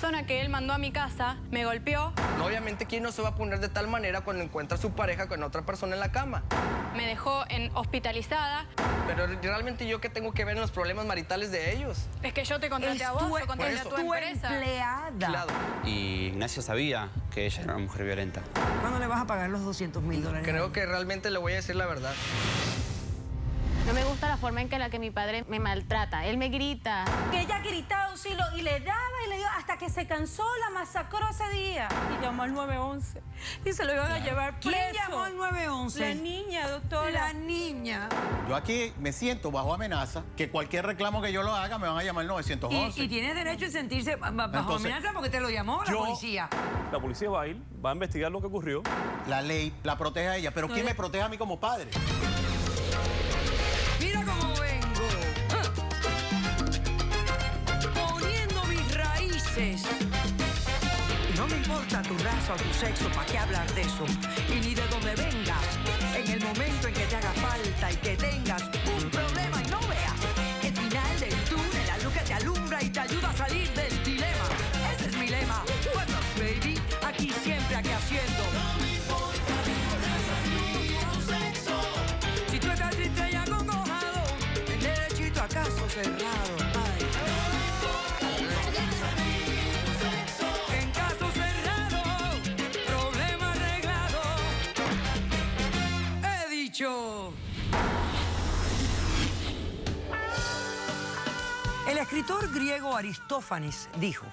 persona que él mandó a mi casa me golpeó. Obviamente, ¿quién no se va a poner de tal manera cuando encuentra a su pareja con otra persona en la cama? Me dejó hospitalizada. Pero realmente, ¿yo qué tengo que ver en los problemas maritales de ellos? Es que yo te contraté a vos, yo contraté a tu empresa. Empleada. Claro. Y Ignacio sabía que ella era una mujer violenta. ¿Cuándo le vas a pagar los $200.000? Creo que realmente le voy a decir la verdad. No me gusta la forma en que mi padre me maltrata. Él me grita. Que ella gritaba auxilio y le daba y le dio hasta que se cansó, la masacró ese día. Y llamó al 911 y se lo iban a llevar preso. ¿Quién llamó al 911? La niña, doctora. La niña. Yo aquí me siento bajo amenaza, que cualquier reclamo que yo lo haga me van a llamar al 911. Y tienes derecho a sentirse bajo Entonces, amenaza porque te lo llamó la policía. La policía va a ir, va a investigar lo que ocurrió. La ley la protege a ella, pero ¿quién me protege a mí como padre? Mira cómo vengo. Poniendo mis raíces. No me importa tu raza o tu sexo, ¿para qué hablar de eso? Y ni de dónde vengas. En el momento en que te haga falta y que tengas un problema y no veas el final del túnel, la luz que te alumbra y te ayuda a salir del dilema. Ese es mi lema. What's up, baby? Aquí siempre, aquí haciendo. No me importa tu raza ni tu sexo. Si tú estás triste y acongojado, el derechito a caso cerrado. Ay. En caso cerrado, problema arreglado. He dicho. El escritor griego Aristófanes dijo: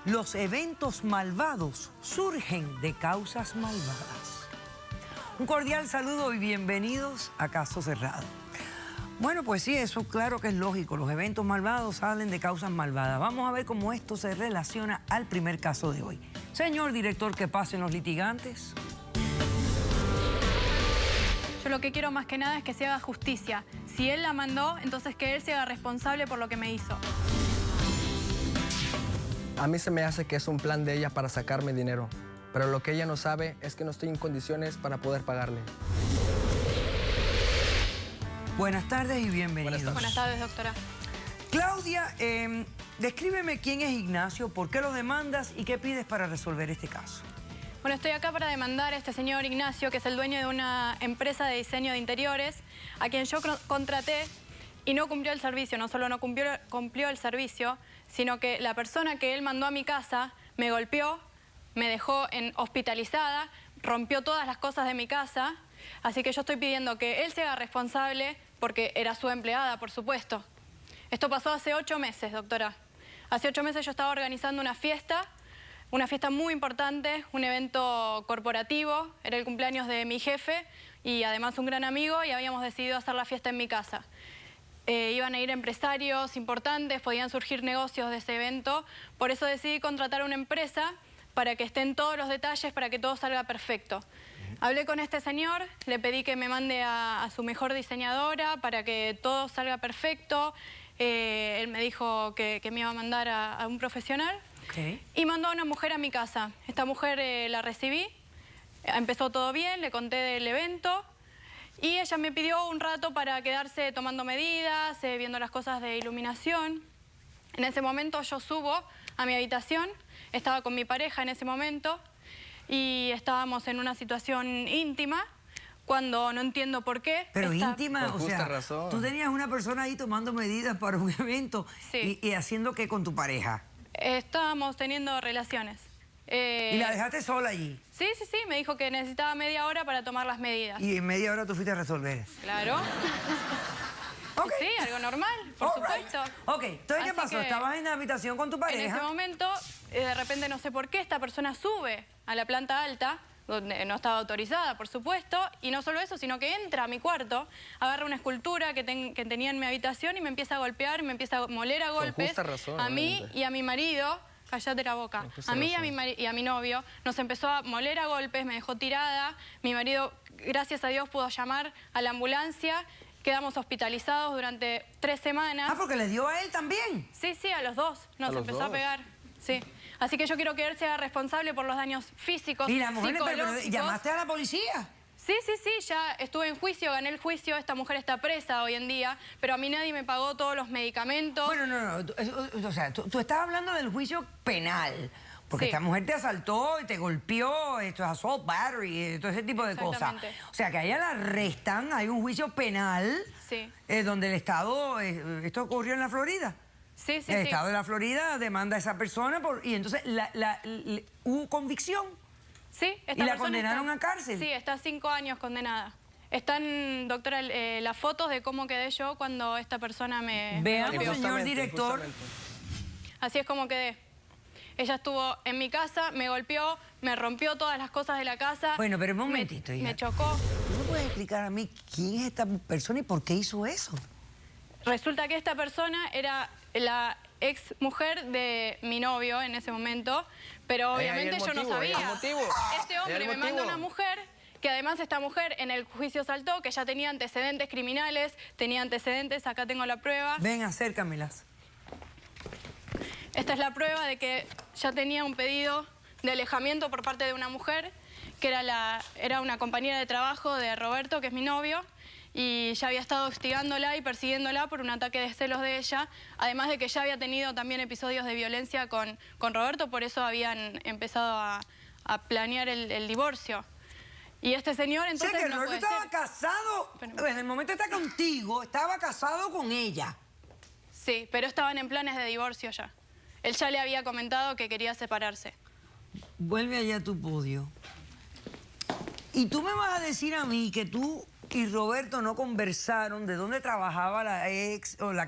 los eventos malvados surgen de causas malvadas. Un cordial saludo y bienvenidos a Caso Cerrado. Bueno, pues sí, eso claro que es lógico. Los eventos malvados salen de causas malvadas. Vamos a ver cómo esto se relaciona al primer caso de hoy. Señor director, que pasen los litigantes. Yo lo que quiero más que nada es que se haga justicia. Si él la mandó, entonces que él se haga responsable por lo que me hizo. A mí se me hace que es un plan de ella para sacarme dinero. Pero lo que ella no sabe es que no estoy en condiciones para poder pagarle. Buenas tardes y bienvenidos. Buenas tardes, doctora. Claudia, descríbeme quién es Ignacio, por qué lo demandas y qué pides para resolver este caso. Bueno, estoy acá para demandar a este señor Ignacio, que es el dueño de una empresa de diseño de interiores, a quien yo contraté y no cumplió el servicio. No solo no cumplió el servicio, sino que la persona que él mandó a mi casa me golpeó, me dejó hospitalizada, rompió todas las cosas de mi casa. Así que yo estoy pidiendo que él se haga responsable, porque era su empleada, por supuesto. Esto pasó hace 8 meses, doctora. Hace 8 meses yo estaba organizando una fiesta muy importante, un evento corporativo. Era el cumpleaños de mi jefe y además un gran amigo, y habíamos decidido hacer la fiesta en mi casa. Iban a ir empresarios importantes, podían surgir negocios de ese evento. Por eso decidí contratar a una empresa para que estén todos los detalles, para que todo salga perfecto. Hablé con este señor, le pedí que me mande a su mejor diseñadora para que todo salga perfecto. Él me dijo que me iba a mandar a un profesional. Okay. Y mandó a una mujer a mi casa. Esta mujer la recibí, empezó todo bien, le conté del evento. Y ella me pidió un rato para quedarse tomando medidas, viendo las cosas de iluminación. En ese momento yo subo a mi habitación, estaba con mi pareja en ese momento y estábamos en una situación íntima, cuando no entiendo por qué. Pero íntima, Por o justa sea, razón. tú tenías una persona ahí tomando medidas para un evento. Sí. ¿Y haciendo qué con tu pareja? Estábamos teniendo relaciones. ¿Y la dejaste sola allí? Sí, me dijo que necesitaba media hora para tomar las medidas. Y en media hora tú fuiste a resolver. Claro. Ok. Sí, algo normal, por supuesto. Ok, entonces, ¿qué Así pasó? que, ¿Estabas en la habitación con tu en ese pareja? momento, de repente, no sé por qué, esta persona sube a la planta alta, donde no estaba autorizada, por supuesto, y no solo eso, sino que entra a mi cuarto, agarra una escultura que tenía en mi habitación y me empieza a golpear, me empieza a moler a golpes. justa razón, a mí obviamente. y a mi marido. Cállate la boca. justa A mí razón. y a mi novio nos empezó a moler a golpes, me dejó tirada. Mi marido, gracias a Dios, pudo llamar a la ambulancia. Quedamos hospitalizados durante 3 semanas. Ah, porque le dio a él también. Sí, a los dos. Nos ¿A los empezó a dos? pegar. Sí. Así que yo quiero que él sea responsable por los daños físicos, Y la mujer, pero psicológicos. ¿llamaste a la policía? Sí, ya estuve en juicio, gané el juicio, esta mujer está presa hoy en día, pero a mí nadie me pagó todos los medicamentos. Bueno, no. O sea, tú estás hablando del juicio penal. Porque Sí. esta mujer te asaltó y te golpeó, esto es assault, battery, todo ese tipo de cosas. Exactamente. O sea, que a ella la arrestan, hay un juicio penal Sí. donde el Estado, esto ocurrió en la Florida. Sí, El Estado de la Florida demanda a esa persona y entonces hubo convicción. Sí, esta ¿Y la persona condenaron a cárcel? Sí, está 5 años condenada. Están, doctora, las fotos de cómo quedé yo cuando esta persona me Veamos, golpeó. señor director. Así es como quedé. Ella estuvo en mi casa, me golpeó, me rompió todas las cosas de la casa. Bueno, pero un momentito, hija. Me chocó. ¿Tú me puedes explicar a mí quién es esta persona y por qué hizo eso? Resulta que esta persona era la ex mujer de mi novio en ese momento, pero obviamente yo no sabía. Este hombre me manda una mujer, que además esta mujer en el juicio saltó, que ya tenía antecedentes criminales, tenía antecedentes, acá tengo la prueba. Ven, acércamelas. Esta es la prueba de que ya tenía un pedido de alejamiento por parte de una mujer, que era una compañera de trabajo de Roberto, que es mi novio, y ya había estado hostigándola y persiguiéndola por un ataque de celos de ella, además de que ya había tenido también episodios de violencia con Roberto, por eso habían empezado a planear el divorcio. Y este señor entonces O sea, que no Roberto puede estaba ser. casado, en el momento está contigo, estaba casado con ella. Sí, pero estaban en planes de divorcio ya. Él ya le había comentado que quería separarse. Vuelve allá a tu podio. Y tú me vas a decir a mí que tú y Roberto no conversaron de dónde trabajaba la ex, o la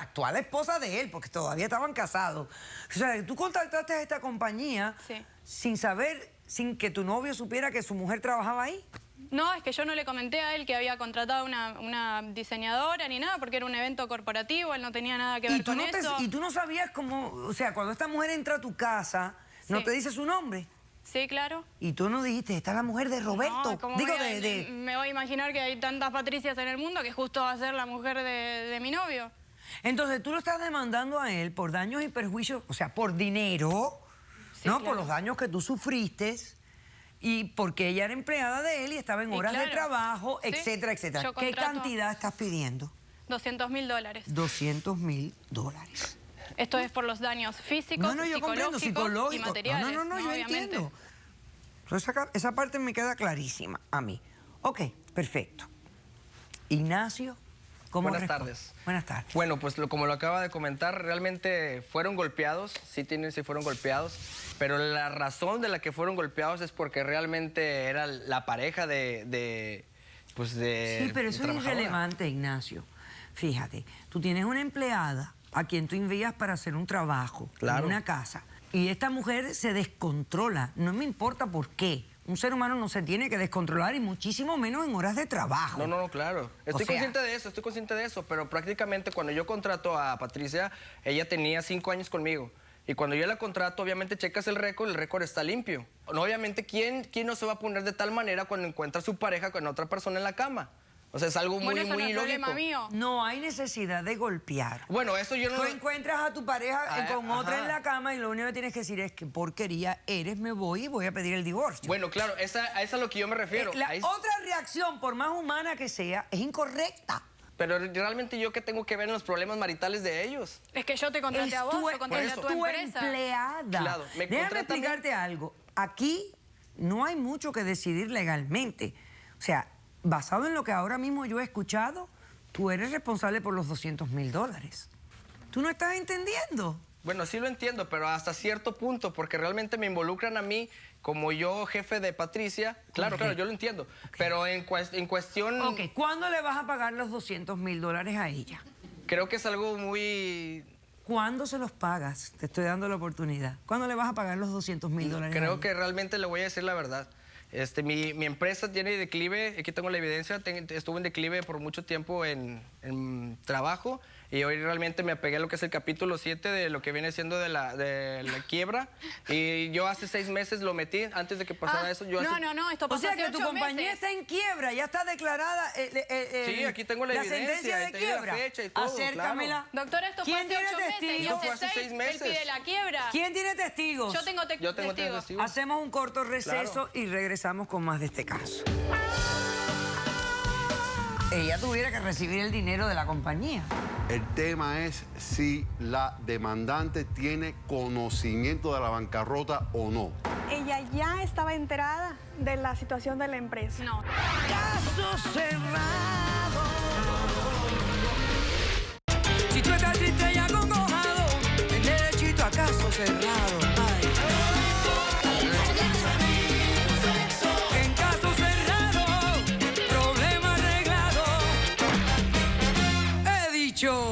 actual esposa de él, porque todavía estaban casados. O sea, tú contactaste a esta compañía Sí. sin saber, sin que tu novio supiera que su mujer trabajaba ahí. No, es que yo no le comenté a él que había contratado una diseñadora ni nada, porque era un evento corporativo, él no tenía nada que ver con eso. Y tú no sabías cómo, o sea, cuando esta mujer entra a tu casa, ¿no Sí. te dice su nombre? Sí, claro. Y tú no dijiste, esta es la mujer de Roberto. No, ¿cómo Digo, voy a- me voy a imaginar que hay tantas Patricias en el mundo que justo va a ser la mujer de mi novio. Entonces tú lo estás demandando a él por daños y perjuicios, o sea, por dinero, Sí, ¿no? claro. Por los daños que tú sufriste y porque ella era empleada de él y estaba en Y horas de claro. trabajo, Sí. etcétera, etcétera. Yo ¿Qué contrato- cantidad estás pidiendo? $200.000. $200.000. Esto es por los daños físicos, No, no, yo comprendo, psicológicos y psicológico. materiales. No, yo obviamente. entiendo. Entonces, esa parte me queda clarísima a mí. Ok, perfecto. Ignacio, ¿cómo Buenas responde? tardes. Buenas tardes. Bueno, pues como lo acaba de comentar, realmente fueron golpeados, sí fueron golpeados, pero la razón de la que fueron golpeados es porque realmente era la pareja de Sí, pero eso es trabajadora. irrelevante, Ignacio. Fíjate, tú tienes una empleada a quien tú envías para hacer un trabajo Claro. en una casa y esta mujer se descontrola. No me importa por qué. Un ser humano no se tiene que descontrolar y muchísimo menos en horas de trabajo. No, claro. Estoy sea- consciente de eso, pero prácticamente cuando yo contrato a Patricia, ella tenía 5 años conmigo. Y cuando yo la contrato, obviamente checas el récord está limpio. No, obviamente, ¿quién no se va a poner de tal manera cuando encuentra a su pareja con otra persona en la cama? O sea, es algo muy, Bueno, eso muy no es ilógico. problema mío. No hay necesidad de golpear. Bueno, eso yo no... Tú encuentras a tu pareja con otra ajá. en la cama y lo único que tienes que decir es que porquería eres, me voy y voy a pedir el divorcio. Bueno, claro, a eso es a lo que yo me refiero. La Ahí- otra reacción, por más humana que sea, es incorrecta. Pero realmente yo qué tengo que ver en los problemas maritales de ellos. Es que yo te contraté Es a vos, tu, yo contraté es a tu tu empresa. empleada. Claro, me Déjame contratan- explicarte algo. Aquí no hay mucho que decidir legalmente. O sea, basado en lo que ahora mismo yo he escuchado, tú eres responsable por los $200.000. ¿Tú no estás entendiendo? Bueno, sí lo entiendo, pero hasta cierto punto, porque realmente me involucran a mí como yo jefe de Patricia. Claro, yo lo entiendo. Pero en cuestión... Ok, ¿cuándo le vas a pagar los $200.000 a ella? Creo que es algo muy... ¿Cuándo se los pagas? Te estoy dando la oportunidad. ¿Cuándo le vas a pagar los $200.000? Creo que realmente le voy a decir la verdad. Mi empresa tiene declive, aquí tengo la evidencia, estuvo en declive por mucho tiempo en trabajo Y hoy realmente me apegué a lo que es el capítulo 7 de lo que viene siendo de la quiebra. Y yo hace 6 meses lo metí, antes de que pasara eso. Yo hace... No, esto O pasó sea hace que tu 8 compañía meses. está en quiebra, ya está declarada Sí, aquí tengo la evidencia, sentencia de ahí tengo la quiebra. fecha y todo, Acércamela. Doctor, esto fue ¿Quién hace tiene 8 meses y testigos? Eso fue hace hace 6 6 meses. él pide la quiebra. ¿Quién tiene testigos? Yo tengo Yo tengo 3 testigos. Hacemos un corto receso y regresamos con más de este caso. Ella tuviera que recibir el dinero de la compañía. El tema es si la demandante tiene conocimiento de la bancarrota o no. Ella ya estaba enterada de la situación de la empresa. No. Caso cerrado. Si tú estás triste y acongojado, ven derechito a caso cerrado. Ay. En caso cerrado, problema arreglado. He dicho.